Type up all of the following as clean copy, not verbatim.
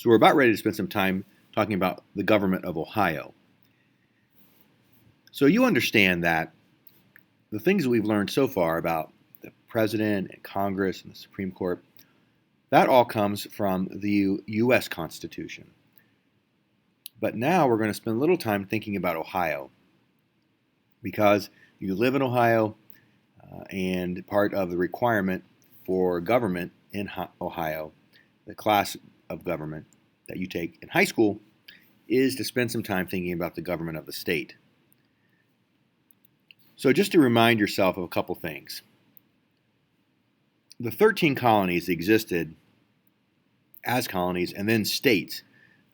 So we're about ready to spend some time talking about the government of Ohio. So you understand that the things that we've learned so far about the president and Congress and the Supreme Court, that all comes from the U.S. Constitution. But now we're going to spend a little time thinking about Ohio because you live in Ohio and part of the requirement for government in Ohio, the class of government that you take in high school, is to spend some time thinking about the government of the state. So just to remind yourself of a couple things. The 13 colonies existed as colonies and then states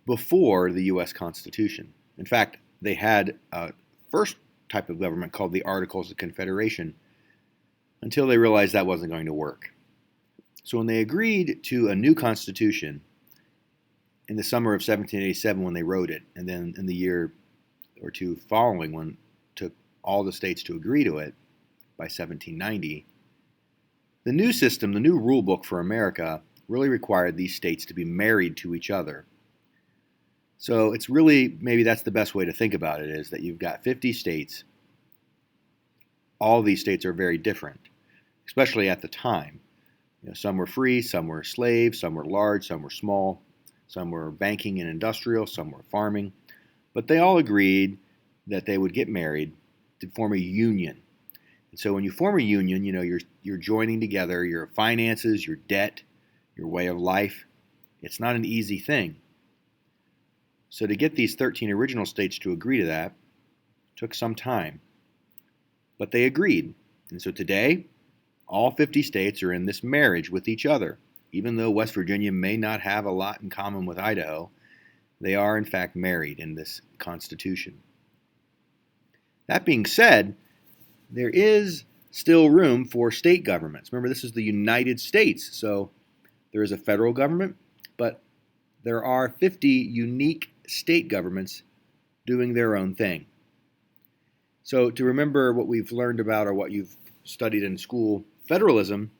before the U.S. Constitution. In fact, they had a first type of government called the Articles of Confederation until they realized that wasn't going to work. So when they agreed to a new constitution in the summer of 1787 when they wrote it, and then in the year or two following when it took all the states to agree to it by 1790, the new system, the new rule book for America, really required these states to be married to each other. So it's really, maybe that's the best way to think about it, is that you've got 50 states. All of these states are very different, especially at the time. Some were free, some were slaves, some were large, some were small, some were banking and industrial, some were farming. But they all agreed that they would get married to form a union. And so when you form a union, you're joining together your finances, your debt, your way of life. It's not an easy thing. So to get these 13 original states to agree to that took some time. But they agreed. And so today, all 50 states are in this marriage with each other. Even though West Virginia may not have a lot in common with Idaho, they are in fact married in this Constitution. That being said, there is still room for state governments. Remember, this is the United States, so there is a federal government, but there are 50 unique state governments doing their own thing. So to remember what we've learned about or what you've studied in school, federalism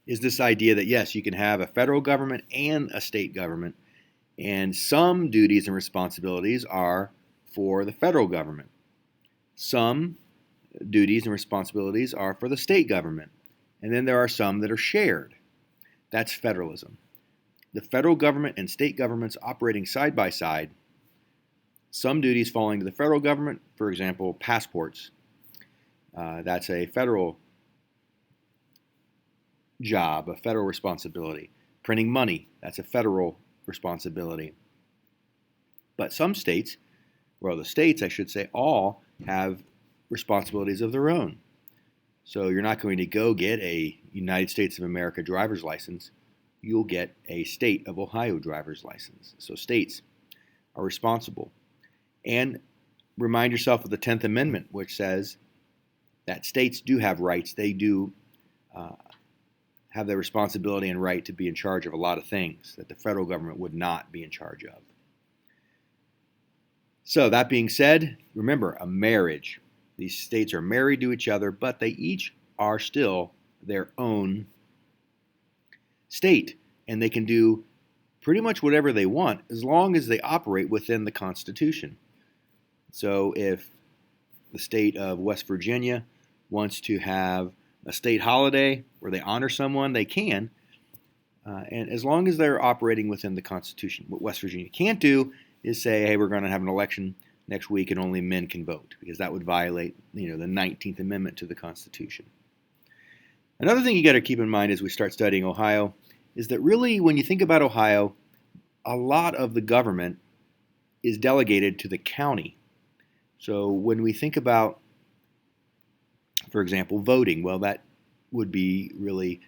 is this idea that yes, you can have a federal government and a state government, and some duties and responsibilities are for the federal government. Some duties and responsibilities are for the state government, and then there are some that are shared. That's federalism. The federal government and state governments operating side by side, some duties falling to the federal government, for example, passports. That's a federal job, a federal responsibility. Printing money, that's a federal responsibility. But some states, well, the states, I should say, all have responsibilities of their own. So you're not going to go get a United States of America driver's license. You'll get a state of Ohio driver's license. So states are responsible. And remind yourself of the 10th Amendment, which says that states do have rights. They do have the responsibility and right to be in charge of a lot of things that the federal government would not be in charge of. So that being said, remember, a marriage. These states are married to each other, but they each are still their own state, and they can do pretty much whatever they want as long as they operate within the Constitution. So if the state of West Virginia wants to have a state holiday where they honor someone, they can, and as long as they're operating within the Constitution. What West Virginia can't do is say, hey, we're going to have an election next week and only men can vote, because that would violate the 19th Amendment to the Constitution. Another thing you got to keep in mind as we start studying Ohio is that really when you think about Ohio, a lot of the government is delegated to the county. So when we think about, for example, voting, well, that would be really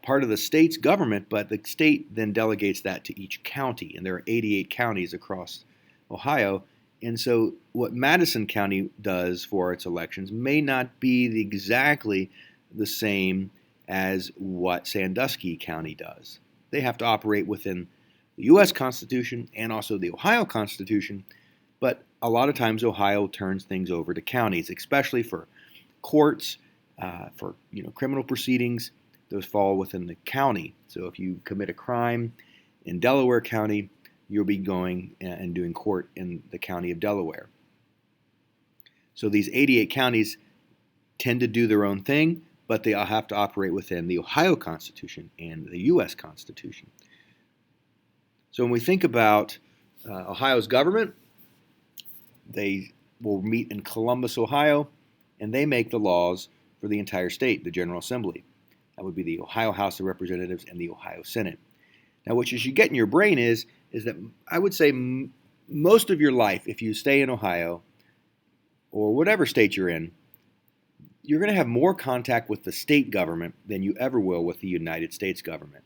part of the state's government, but the state then delegates that to each county, and there are 88 counties across Ohio. And so what Madison County does for its elections may not be exactly the same as what Sandusky County does. They have to operate within the U.S. Constitution and also the Ohio Constitution, but a lot of times Ohio turns things over to counties, especially for courts, for criminal proceedings. Those fall within the county. So if you commit a crime in Delaware County, you'll be going and doing court in the county of Delaware. So these 88 counties tend to do their own thing, but they all have to operate within the Ohio Constitution and the U.S. Constitution. So when we think about Ohio's government, they will meet in Columbus, Ohio, and they make the laws for the entire state, the General Assembly. That would be the Ohio House of Representatives and the Ohio Senate. Now, what you should get in your brain is that I would say most of your life, if you stay in Ohio or whatever state you're in, you're going to have more contact with the state government than you ever will with the United States government.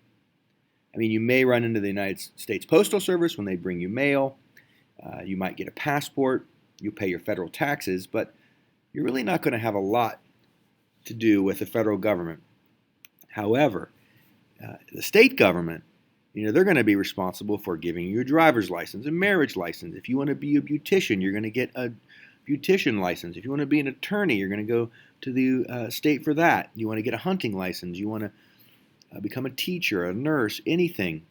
I mean, you may run into the United States Postal Service when they bring you mail. You might get a passport. You pay your federal taxes, but you're really not going to have a lot to do with the federal government. However, the state government, they're going to be responsible for giving you a driver's license, a marriage license. If you want to be a beautician, you're going to get a beautician license. If you want to be an attorney, you're going to go to the state for that. You want to get a hunting license. You want to become a teacher, a nurse, anything.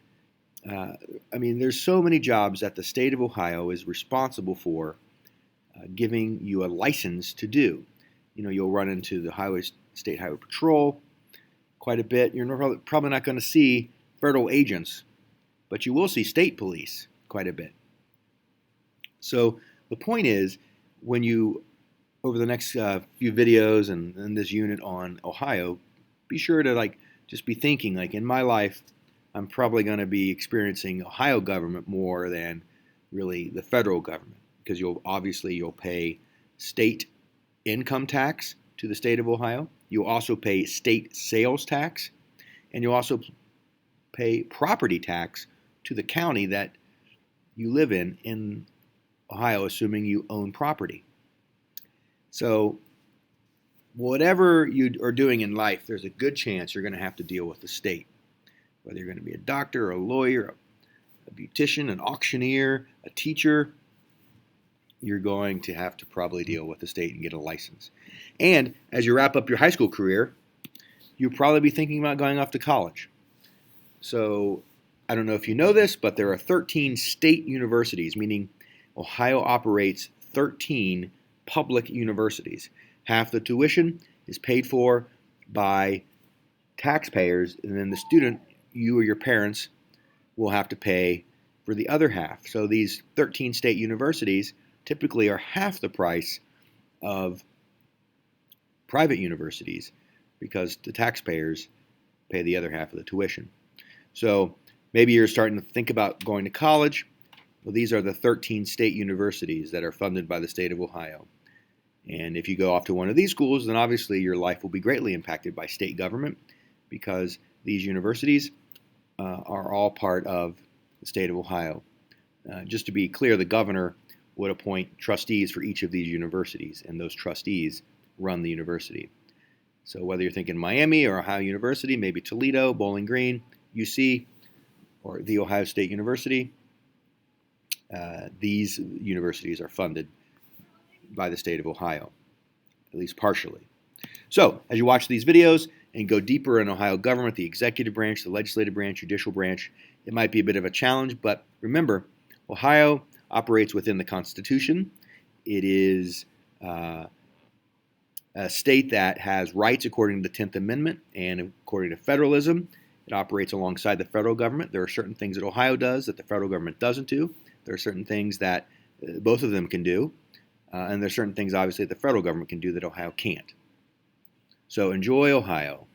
There's so many jobs that the state of Ohio is responsible for giving you a license to do. You'll run into the State Highway Patrol quite a bit. You're probably not going to see federal agents, but you will see state police quite a bit. So the point is, when you, over the next few videos and this unit on Ohio, be sure to just be thinking, in my life, I'm probably going to be experiencing Ohio government more than really the federal government, because you'll pay state income tax to the state of Ohio. You'll also pay state sales tax, and you'll also pay property tax to the county that you live in Ohio, assuming you own property. So whatever you are doing in life, there's a good chance you're going to have to deal with the state. Whether you're going to be a doctor, a lawyer, a beautician, an auctioneer, a teacher, you're going to have to probably deal with the state and get a license. And as you wrap up your high school career, you'll probably be thinking about going off to college. So I don't know if you know this, but there are 13 state universities, meaning Ohio operates 13 public universities. Half the tuition is paid for by taxpayers, and then the student, you or your parents, will have to pay for the other half. So these 13 state universities typically are half the price of private universities because the taxpayers pay the other half of the tuition. So maybe you're starting to think about going to college. Well, these are the 13 state universities that are funded by the state of Ohio. And if you go off to one of these schools, then obviously your life will be greatly impacted by state government, because these universities are all part of the state of Ohio. Just to be clear, the governor would appoint trustees for each of these universities, and those trustees run the university. So whether you're thinking Miami or Ohio University, maybe Toledo, Bowling Green, UC, or the Ohio State University, these universities are funded by the state of Ohio, at least partially. So as you watch these videos and go deeper in Ohio government, the executive branch, the legislative branch, judicial branch, it might be a bit of a challenge, but remember, Ohio operates within the Constitution. It is a state that has rights according to the 10th Amendment, and according to federalism, it operates alongside the federal government. There are certain things that Ohio does that the federal government doesn't do. There are certain things that both of them can do, and there are certain things, obviously, that the federal government can do that Ohio can't. So enjoy Ohio.